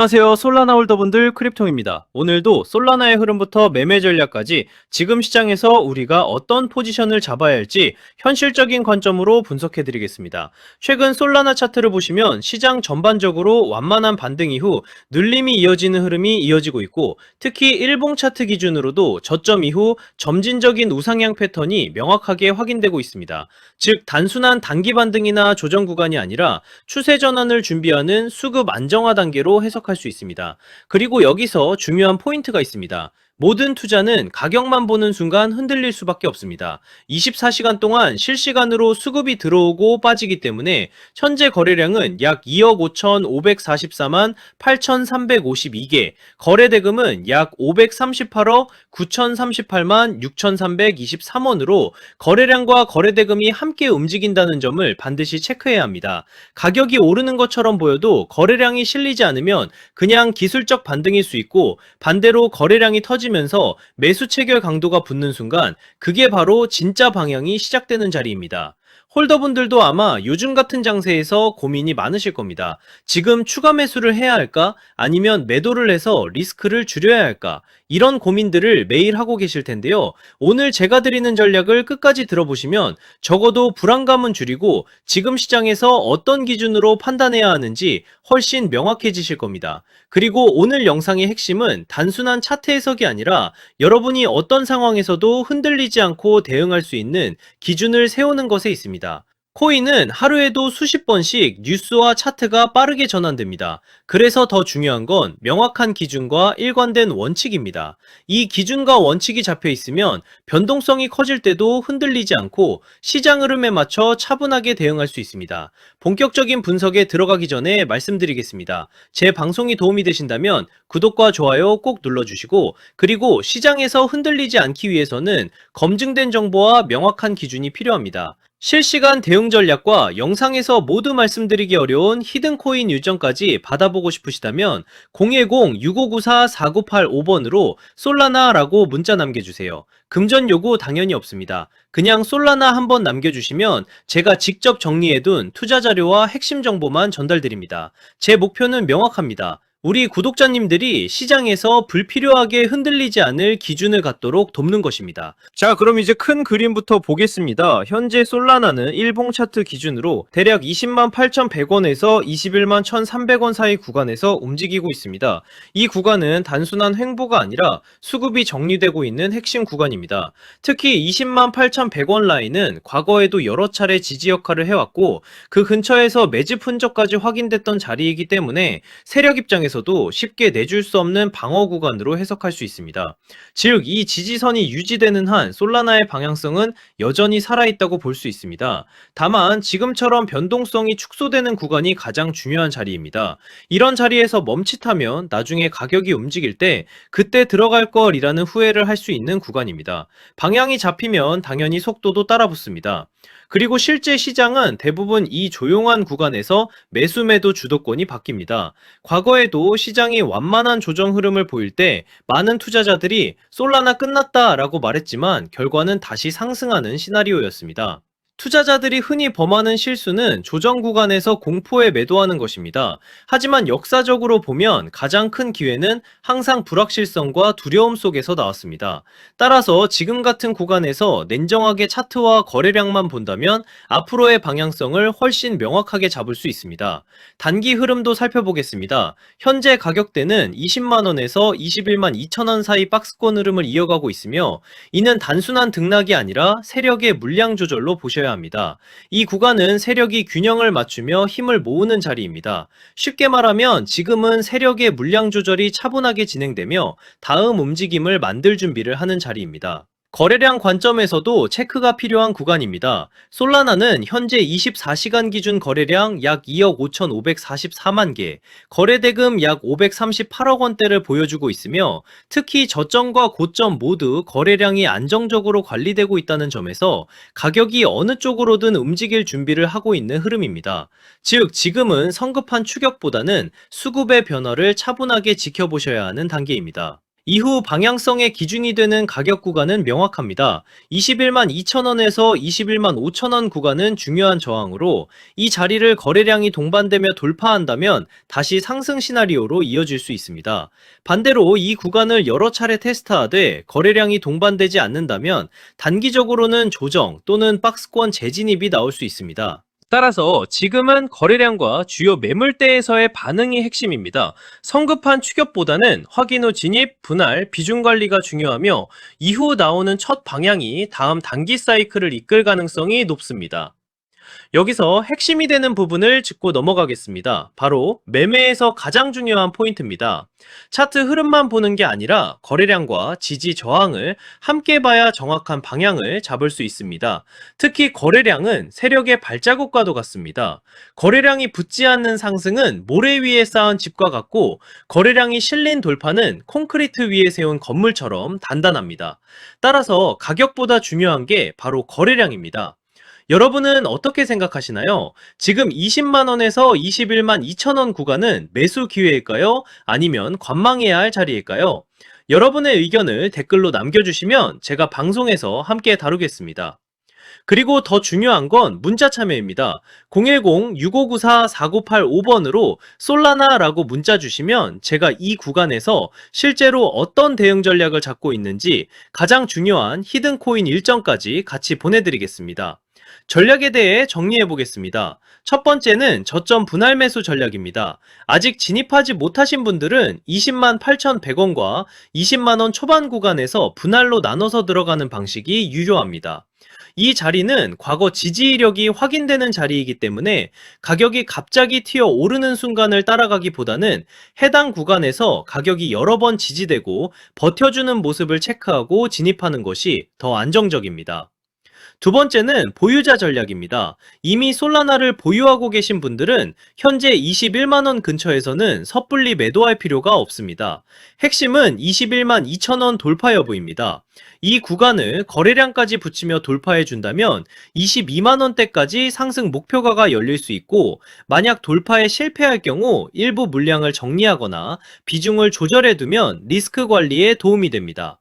안녕하세요. 솔라나 홀더분들 크립통입니다. 오늘도 솔라나의 흐름부터 매매 전략까지 지금 시장에서 우리가 어떤 포지션을 잡아야 할지 현실적인 관점으로 분석해 드리겠습니다. 최근 솔라나 차트를 보시면 시장 전반적으로 완만한 반등 이후 눌림이 이어지는 흐름이 이어지고 있고, 특히 일봉 차트 기준으로도 저점 이후 점진적인 우상향 패턴이 명확하게 확인되고 있습니다. 즉 단순한 단기 반등이나 조정 구간이 아니라 추세 전환을 준비하는 수급 안정화 단계로 해석할 수 있습니다. 그리고 여기서 중요한 포인트가 있습니다. 모든 투자는 가격만 보는 순간 흔들릴 수밖에 없습니다. 24시간 동안 실시간으로 수급이 들어오고 빠지기 때문에 현재 거래량은 약 2억 5,544만 8,352개, 거래대금은 약 538억 9,038만 6,323원으로 거래량과 거래대금이 함께 움직인다는 점을 반드시 체크해야 합니다. 가격이 오르는 것처럼 보여도 거래량이 실리지 않으면 그냥 기술적 반등일 수 있고, 반대로 거래량이 터지면서 매수 체결 강도가 붙는 순간 그게 바로 진짜 방향이 시작되는 자리입니다. 홀더분들도 아마 요즘 같은 장세에서 고민이 많으실 겁니다. 지금 추가 매수를 해야 할까? 아니면 매도를 해서 리스크를 줄여야 할까? 이런 고민들을 매일 하고 계실 텐데요. 오늘 제가 드리는 전략을 끝까지 들어보시면 적어도 불안감은 줄이고 지금 시장에서 어떤 기준으로 판단해야 하는지 훨씬 명확해지실 겁니다. 그리고 오늘 영상의 핵심은 단순한 차트 해석이 아니라 여러분이 어떤 상황에서도 흔들리지 않고 대응할 수 있는 기준을 세우는 것에 있습니다. 코인은 하루에도 수십 번씩 뉴스와 차트가 빠르게 전환됩니다. 그래서 더 중요한 건 명확한 기준과 일관된 원칙입니다. 이 기준과 원칙이 잡혀 있으면 변동성이 커질 때도 흔들리지 않고 시장 흐름에 맞춰 차분하게 대응할 수 있습니다. 본격적인 분석에 들어가기 전에 말씀드리겠습니다. 제 방송이 도움이 되신다면 구독과 좋아요 꼭 눌러주시고, 그리고 시장에서 흔들리지 않기 위해서는 검증된 정보와 명확한 기준이 필요합니다. 실시간 대응 전략과 영상에서 모두 말씀드리기 어려운 히든코인 일정까지 받아보고 싶으시다면 010-6594-4985번으로 솔라나라고 문자 남겨주세요. 금전 요구 당연히 없습니다. 그냥 솔라나 한번 남겨주시면 제가 직접 정리해둔 투자 자료와 핵심 정보만 전달드립니다. 제 목표는 명확합니다. 우리 구독자님들이 시장에서 불필요하게 흔들리지 않을 기준을 갖도록 돕는 것입니다. 자, 그럼 이제 큰 그림부터 보겠습니다. 현재 솔라나는 일봉 차트 기준으로 대략 20만 8,100원에서 21만 1,300원 사이 구간에서 움직이고 있습니다. 이 구간은 단순한 횡보가 아니라 수급이 정리되고 있는 핵심 구간입니다. 특히 20만 8,100원 라인은 과거에도 여러 차례 지지 역할을 해왔고, 그 근처에서 매집 흔적까지 확인됐던 자리이기 때문에 세력 입장에서도 쉽게 내줄 수 없는 방어 구간으로 해석할 수 있습니다. 즉, 이 지지선이 유지되는 한 솔라나의 방향성은 여전히 살아있다고 볼 수 있습니다. 다만 지금처럼 변동성이 축소되는 구간이 가장 중요한 자리입니다. 이런 자리에서 멈칫하면 나중에 가격이 움직일 때 그때 들어갈 걸이라는 후회를 할 수 있는 구간입니다. 방향이 잡히면 당연히 속도도 따라 붙습니다. 그리고 실제 시장은 대부분 이 조용한 구간에서 매수 매도 주도권이 바뀝니다. 과거에도 시장이 완만한 조정 흐름을 보일 때 많은 투자자들이 솔라나 끝났다 라고 말했지만 결과는 다시 상승하는 시나리오였습니다. 투자자들이 흔히 범하는 실수는 조정 구간에서 공포에 매도하는 것입니다. 하지만 역사적으로 보면 가장 큰 기회는 항상 불확실성과 두려움 속에서 나왔습니다. 따라서 지금 같은 구간에서 냉정하게 차트와 거래량만 본다면 앞으로의 방향성을 훨씬 명확하게 잡을 수 있습니다. 단기 흐름도 살펴보겠습니다. 현재 가격대는 20만원에서 21만 2천원 사이 박스권 흐름을 이어가고 있으며, 이는 단순한 등락이 아니라 세력의 물량 조절로 보셔야 합니다. 이 구간은 세력이 균형을 맞추며 힘을 모으는 자리입니다. 쉽게 말하면 지금은 세력의 물량 조절이 차분하게 진행되며 다음 움직임을 만들 준비를 하는 자리입니다. 거래량 관점에서도 체크가 필요한 구간입니다. 솔라나는 현재 24시간 기준 거래량 약 2억 5,544만 개, 거래대금 약 538억 원대를 보여주고 있으며, 특히 저점과 고점 모두 거래량이 안정적으로 관리되고 있다는 점에서 가격이 어느 쪽으로든 움직일 준비를 하고 있는 흐름입니다. 즉, 지금은 성급한 추격보다는 수급의 변화를 차분하게 지켜보셔야 하는 단계입니다. 이후 방향성의 기준이 되는 가격 구간은 명확합니다. 21만 2천 원에서 21만 5천 원 구간은 중요한 저항으로 이 자리를 거래량이 동반되며 돌파한다면 다시 상승 시나리오로 이어질 수 있습니다. 반대로 이 구간을 여러 차례 테스트하되 거래량이 동반되지 않는다면 단기적으로는 조정 또는 박스권 재진입이 나올 수 있습니다. 따라서 지금은 거래량과 주요 매물대에서의 반응이 핵심입니다. 성급한 추격보다는 확인 후 진입, 분할, 비중 관리가 중요하며 이후 나오는 첫 방향이 다음 단기 사이클을 이끌 가능성이 높습니다. 여기서 핵심이 되는 부분을 짚고 넘어가겠습니다. 바로 매매에서 가장 중요한 포인트입니다. 차트 흐름만 보는 게 아니라 거래량과 지지 저항을 함께 봐야 정확한 방향을 잡을 수 있습니다. 특히 거래량은 세력의 발자국과도 같습니다. 거래량이 붙지 않는 상승은 모래 위에 쌓은 집과 같고 거래량이 실린 돌파는 콘크리트 위에 세운 건물처럼 단단합니다. 따라서 가격보다 중요한 게 바로 거래량입니다. 여러분은 어떻게 생각하시나요? 지금 20만 원에서 21만 2천 원 구간은 매수 기회일까요? 아니면 관망해야 할 자리일까요? 여러분의 의견을 댓글로 남겨주시면 제가 방송에서 함께 다루겠습니다. 그리고 더 중요한 건 문자 참여입니다. 010-6594-4985번으로 솔라나라고 문자 주시면 제가 이 구간에서 실제로 어떤 대응 전략을 잡고 있는지 가장 중요한 히든 코인 일정까지 같이 보내드리겠습니다. 전략에 대해 정리해 보겠습니다. 첫 번째는 저점 분할 매수 전략입니다. 아직 진입하지 못하신 분들은 20만 8,100원과 20만 원 초반 구간에서 분할로 나눠서 들어가는 방식이 유효합니다. 이 자리는 과거 지지 이력이 확인되는 자리이기 때문에 가격이 갑자기 튀어 오르는 순간을 따라가기보다는 해당 구간에서 가격이 여러 번 지지되고 버텨주는 모습을 체크하고 진입하는 것이 더 안정적입니다. 두 번째는 보유자 전략입니다. 이미 솔라나를 보유하고 계신 분들은 현재 21만 원 근처에서는 섣불리 매도할 필요가 없습니다. 핵심은 21만 2천 원 돌파 여부입니다. 이 구간을 거래량까지 붙이며 돌파해 준다면 22만 원대까지 상승 목표가가 열릴 수 있고, 만약 돌파에 실패할 경우 일부 물량을 정리하거나 비중을 조절해 두면 리스크 관리에 도움이 됩니다.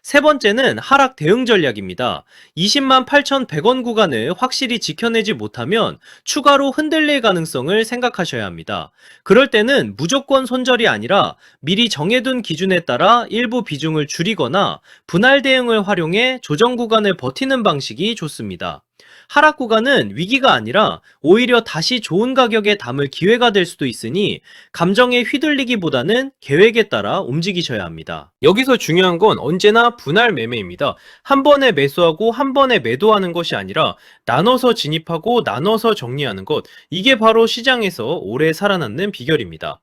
세 번째는 하락 대응 전략입니다. 20만 8,100원 구간을 확실히 지켜내지 못하면 추가로 흔들릴 가능성을 생각하셔야 합니다. 그럴 때는 무조건 손절이 아니라 미리 정해둔 기준에 따라 일부 비중을 줄이거나 분할 대응을 활용해 조정 구간을 버티는 방식이 좋습니다. 하락 구간은 위기가 아니라 오히려 다시 좋은 가격에 담을 기회가 될 수도 있으니 감정에 휘둘리기보다는 계획에 따라 움직이셔야 합니다. 여기서 중요한 건 언제나 분할 매매입니다. 한 번에 매수하고 한 번에 매도하는 것이 아니라 나눠서 진입하고 나눠서 정리하는 것, 이게 바로 시장에서 오래 살아남는 비결입니다.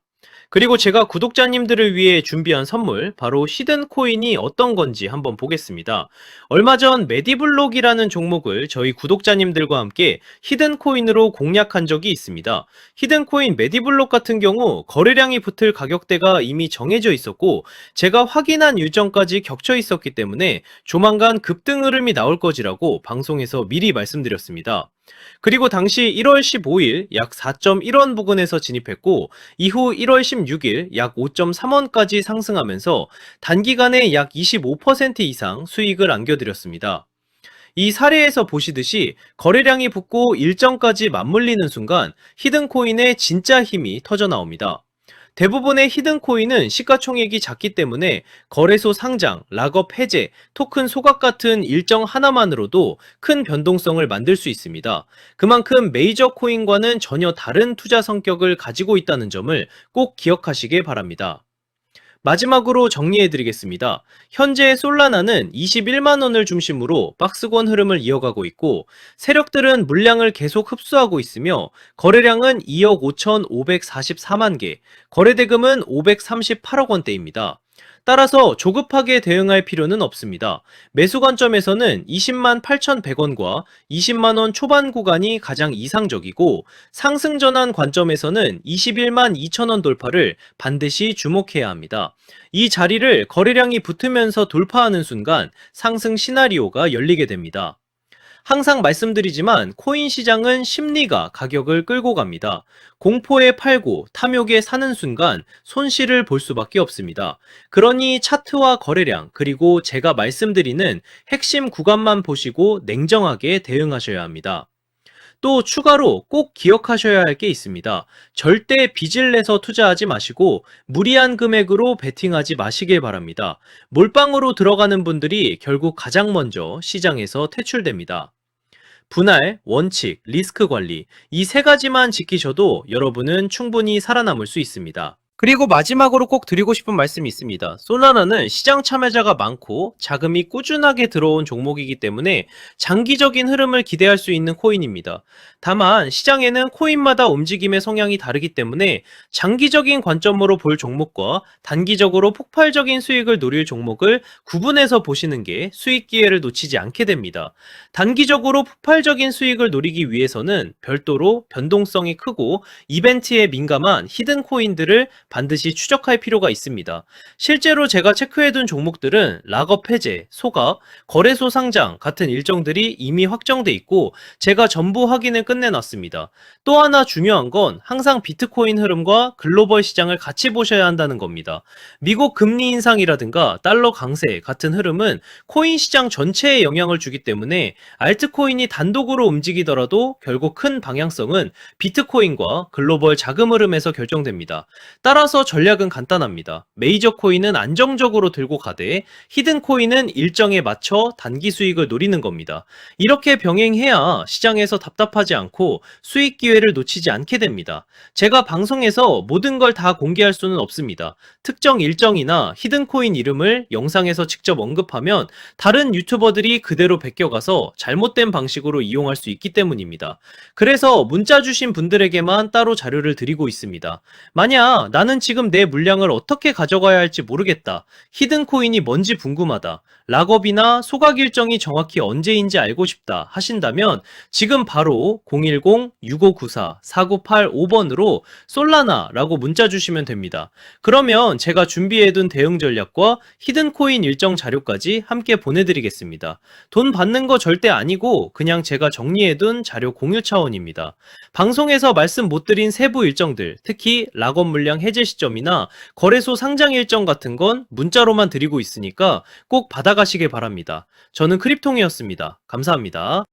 그리고 제가 구독자님들을 위해 준비한 선물, 바로 히든 코인이 어떤 건지 한번 보겠습니다. 얼마 전 메디블록이라는 종목을 저희 구독자님들과 함께 히든 코인으로 공략한 적이 있습니다. 히든 코인 메디블록 같은 경우 거래량이 붙을 가격대가 이미 정해져 있었고 제가 확인한 일정까지 겹쳐 있었기 때문에 조만간 급등 흐름이 나올 것이라고 방송에서 미리 말씀드렸습니다. 그리고 당시 1월 15일 약 4.1원 부근에서 진입했고 이후 1월 16일 약 5.3원까지 상승하면서 단기간에 약 25% 이상 수익을 안겨드렸습니다. 이 사례에서 보시듯이 거래량이 붙고 일정까지 맞물리는 순간 히든코인의 진짜 힘이 터져 나옵니다. 대부분의 히든코인은 시가총액이 작기 때문에 거래소 상장, 락업 해제, 토큰 소각 같은 일정 하나만으로도 큰 변동성을 만들 수 있습니다. 그만큼 메이저 코인과는 전혀 다른 투자 성격을 가지고 있다는 점을 꼭 기억하시길 바랍니다. 마지막으로 정리해드리겠습니다. 현재 솔라나는 21만 원을 중심으로 박스권 흐름을 이어가고 있고 세력들은 물량을 계속 흡수하고 있으며 거래량은 2억 5,544만 개, 거래대금은 538억 원대입니다. 따라서 조급하게 대응할 필요는 없습니다. 매수 관점에서는 20만 8,100원과 20만 원 초반 구간이 가장 이상적이고 상승 전환 관점에서는 21만 2천 원 돌파를 반드시 주목해야 합니다. 이 자리를 거래량이 붙으면서 돌파하는 순간 상승 시나리오가 열리게 됩니다. 항상 말씀드리지만 코인 시장은 심리가 가격을 끌고 갑니다. 공포에 팔고 탐욕에 사는 순간 손실을 볼 수밖에 없습니다. 그러니 차트와 거래량, 그리고 제가 말씀드리는 핵심 구간만 보시고 냉정하게 대응하셔야 합니다. 또 추가로 꼭 기억하셔야 할 게 있습니다. 절대 빚을 내서 투자하지 마시고 무리한 금액으로 베팅하지 마시길 바랍니다. 몰빵으로 들어가는 분들이 결국 가장 먼저 시장에서 퇴출됩니다. 분할, 원칙, 리스크 관리, 이 세 가지만 지키셔도 여러분은 충분히 살아남을 수 있습니다. 그리고 마지막으로 꼭 드리고 싶은 말씀이 있습니다. 솔라나는 시장 참여자가 많고 자금이 꾸준하게 들어온 종목이기 때문에 장기적인 흐름을 기대할 수 있는 코인입니다. 다만 시장에는 코인마다 움직임의 성향이 다르기 때문에 장기적인 관점으로 볼 종목과 단기적으로 폭발적인 수익을 노릴 종목을 구분해서 보시는 게 수익 기회를 놓치지 않게 됩니다. 단기적으로 폭발적인 수익을 노리기 위해서는 별도로 변동성이 크고 이벤트에 민감한 히든 코인들을 반드시 추적할 필요가 있습니다. 실제로 제가 체크해둔 종목들은 락업 해제, 소각, 거래소 상장 같은 일정들이 이미 확정돼 있고 제가 전부 확인을 끝내놨습니다. 또 하나 중요한 건 항상 비트코인 흐름과 글로벌 시장을 같이 보셔야 한다는 겁니다. 미국 금리 인상이라든가 달러 강세 같은 흐름은 코인 시장 전체에 영향을 주기 때문에 알트코인이 단독으로 움직이더라도 결국 큰 방향성은 비트코인과 글로벌 자금 흐름에서 결정됩니다. 따라서 전략은 간단합니다. 메이저 코인은 안정적으로 들고 가되 히든 코인은 일정에 맞춰 단기 수익을 노리는 겁니다. 이렇게 병행해야 시장에서 답답하지 않고 수익 기회를 놓치지 않게 됩니다. 제가 방송에서 모든 걸 다 공개할 수는 없습니다. 특정 일정이나 히든 코인 이름을 영상에서 직접 언급하면 다른 유튜버들이 그대로 베껴가서 잘못된 방식으로 이용할 수 있기 때문입니다. 그래서 문자 주신 분들에게만 따로 자료를 드리고 있습니다. 만약 나는 지금 내 물량을 어떻게 가져가야 할지 모르겠다. 히든 코인이 뭔지 궁금하다. 락업이나 소각 일정이 정확히 언제인지 알고 싶다 하신다면 지금 바로 010-6594-4985번으로 솔라나라고 문자 주시면 됩니다. 그러면 제가 준비해둔 대응 전략과 히든 코인 일정 자료까지 함께 보내드리겠습니다. 돈 받는 거 절대 아니고 그냥 제가 정리해둔 자료 공유 차원입니다. 방송에서 말씀 못 드린 세부 일정들, 특히 락업 물량 해제 시점이나 거래소 상장 일정 같은 건 문자로만 드리고 있으니까 꼭 받아가시길 바랍니다. 저는 크립통이었습니다. 감사합니다.